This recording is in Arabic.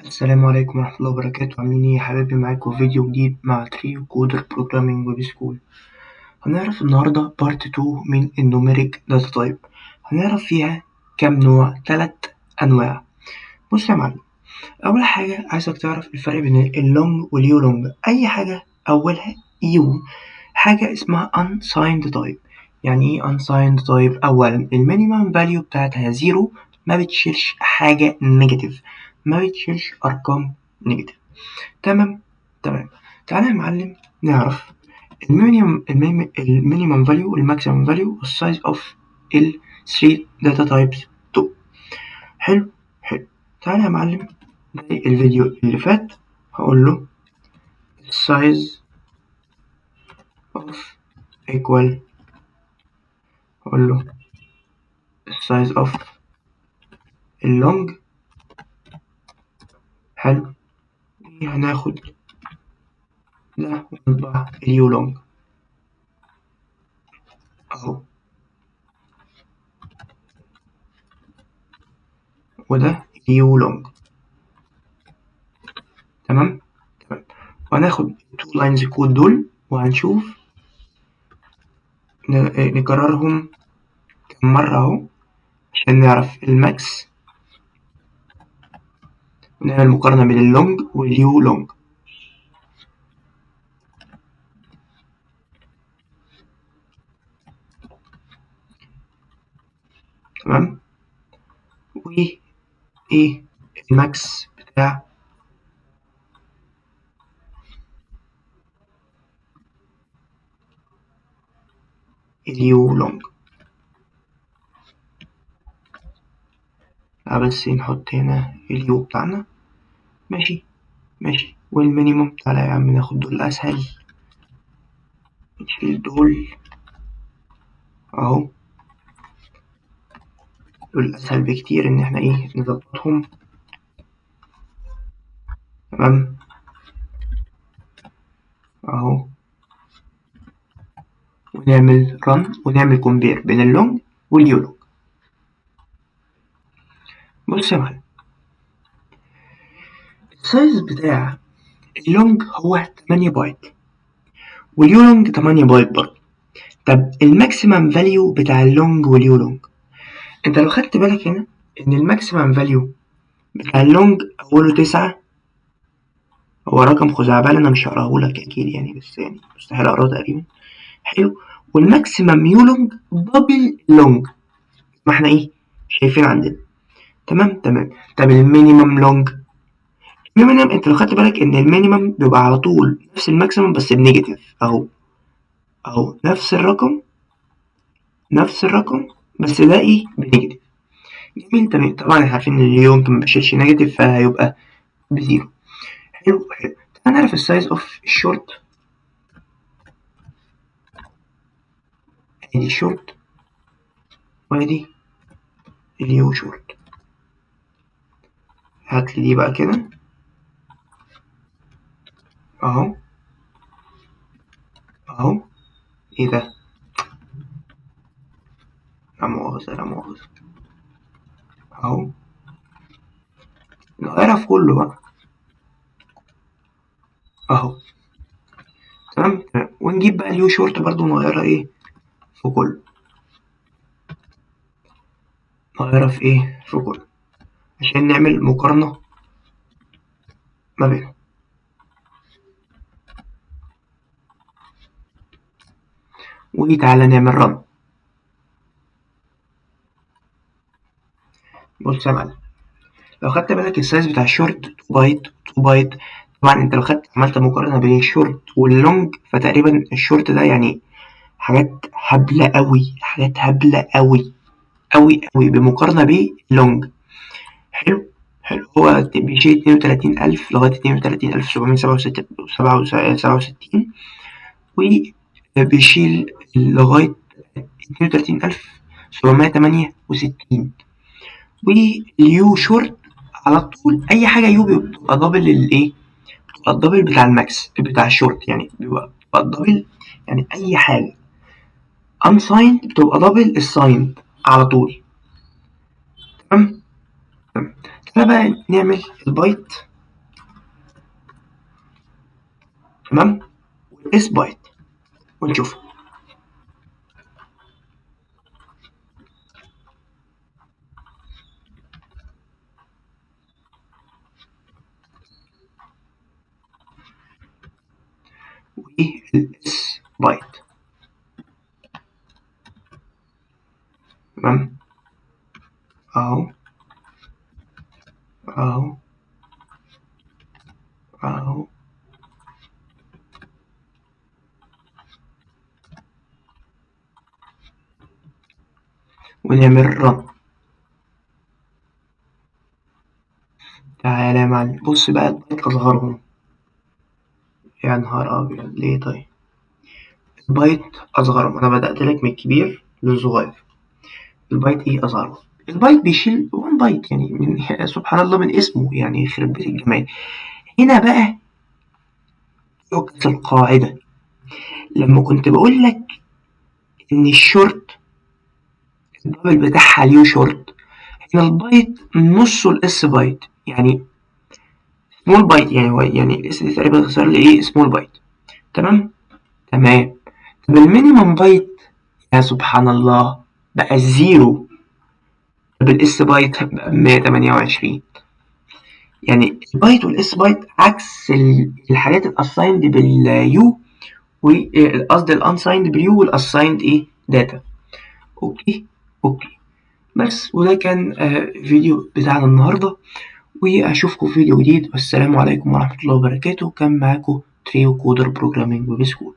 السلام عليكم ورحمة الله وبركاته. عاملين ايه يا حبايبي؟ معاكم فيديو جديد مع تريو كودر بروجرامينج ويب سكول. هنعرف النهاردة بارت 2 من النوميريك داتا تايب. هنعرف فيها كام نوع؟ 3 أنواع. بص يا معلم، أول حاجة عايزك تعرف الفرق بين اللونج واليو لونج. أي حاجة أولها يو حاجة اسمها unsigned type. يعني ايه unsigned type؟ أولا المينيمم فاليو بتاعتها زيرو، ما بتشيلش حاجة نيجاتيف، ما بتشيلش أرقام نيجاتيف. تمام. تعالى يا معلم نعرف المينيمم فاليو والماكسيمم فاليو والسايز اوف ال 3 داتا تايبس 2. حلو. تعالى يا معلم زي الفيديو اللي فات هقول له السايز اوف ايكوال، هقول له السايز اوف اللونج. حلو. هناخد ده ونطبع اليو لونج اهو، وده يو لونج. تمام. وهناخد التو لاينز كود دول وهنشوف نكررهم كم مرة اهو عشان نعرف الماكس ونعمل مقارنة بين اللونج واليو لونج. تمام. وايه الماكس بتاع اليو لونج. بس نحط هنا اليو بتاعنا. ماشي. والمينيموم تعالى يا عم ناخد دول اسهل، نشيل دول اهو، دول اسهل بكتير ان احنا نظبطهم. تمام اهو، ونعمل رن ونعمل كومبير بين اللونج واليو لونج. بص يا معلم، السايز بتاع اللونج هو 8 بايت واليو لونج 8 بايت برضه. طب الماكسيمم فاليو بتاع اللونج واليو لونج، انت لو خدت بالك هنا ان الماكسيمم فاليو بتاع اللونج اوله 9. هو رقم خزعبلي انا مش هقراهولك اكيد يعني، بس يعني مستحيل اقراه تقريبا. حلو. والماكسيمم يو لونج دبل لونج، ما احنا شايفين عندنا. تمام. طب المينيمم لونج، المينيمم انت لو خدت بالك ان المينيمم بيبقى على طول نفس الماكسيمم بس بنيجاتيف اهو نفس الرقم بس ده بنيجاتيف. جميل. تمام. طبعا احنا عارفين ان اليو يمكن مبيشيلش نيجاتيف فهيبقى بزيرو. حلو. تعالى نعرف السايز اوف الشورت. ادي الشورت وادي اليو شورت. هاتلي دي بقى كده اهو ايه ده؟ لا مؤاخذة اهو، نغيرها في كله بقى اهو. تمام. ونجيب بقى اليو شورت برضو نغيرها في كله، في كله عشان نعمل مقارنة ما بينهم. وتعالى نعمل رن. بص يا معلم، لو خدت بالك السايز بتاع الشورت 2 بايت. طبعا انت لو عملت مقارنة بين الشورت واللونج فتقريبا الشورت ده يعني حاجات هبلة قوي بمقارنة باللونج. حلو. هو بيشيل 32,000 لغاية 32,767 وبيشيل لغاية 32,768. واليو شورت على طول أي حاجة يو بتبقى دبل بتبقى الدبل بتاع الماكس بتاع الشورت، يعني بتبقى الدبل، يعني أي حاجة unsigned بتبقى دبل السايند على طول. تمام. تعالى بقى نعمل البايت تمام، والاس بايت ونشوف. والاس بايت تمام، اهو اهو اهو ونعمل رن. تعالى يا معلم، بص بقى البايت اصغرهم. يا نهار ابيض، ليه طيب؟ البايت اصغرهم، انا بدأت لك من الكبير للصغير. البايت ايه اصغرهم؟ البايت بيشيل 1 بايت يعني من سبحان الله من اسمه، يعني يخرب بيت الجمال. هنا بقى نقطة القاعدة، لما كنت بقول لك ان الشورت الدبل بتاعها اليو شورت، هنا البايت نصه الاس بايت، يعني سمول بايت، يعني هو يعني الاس دي تقريبا اختصار لايه؟ سمول بايت. تمام تمام. طب المينيمم بايت، يا سبحان الله، بقى الزيرو. طب الاس بايت بقى 128. يعني البايت والاس بايت عكس الحاجات الاسايند باليو، وقصدي الانسايند باليو والاسايند ايه داتا. اوكي اوكي. بس وده كان فيديو بتاعنا النهارده، واشوفكم في فيديو جديد، والسلام عليكم ورحمه الله وبركاته. كان معاكم تريو كودر بروجرامينج ويب سكول.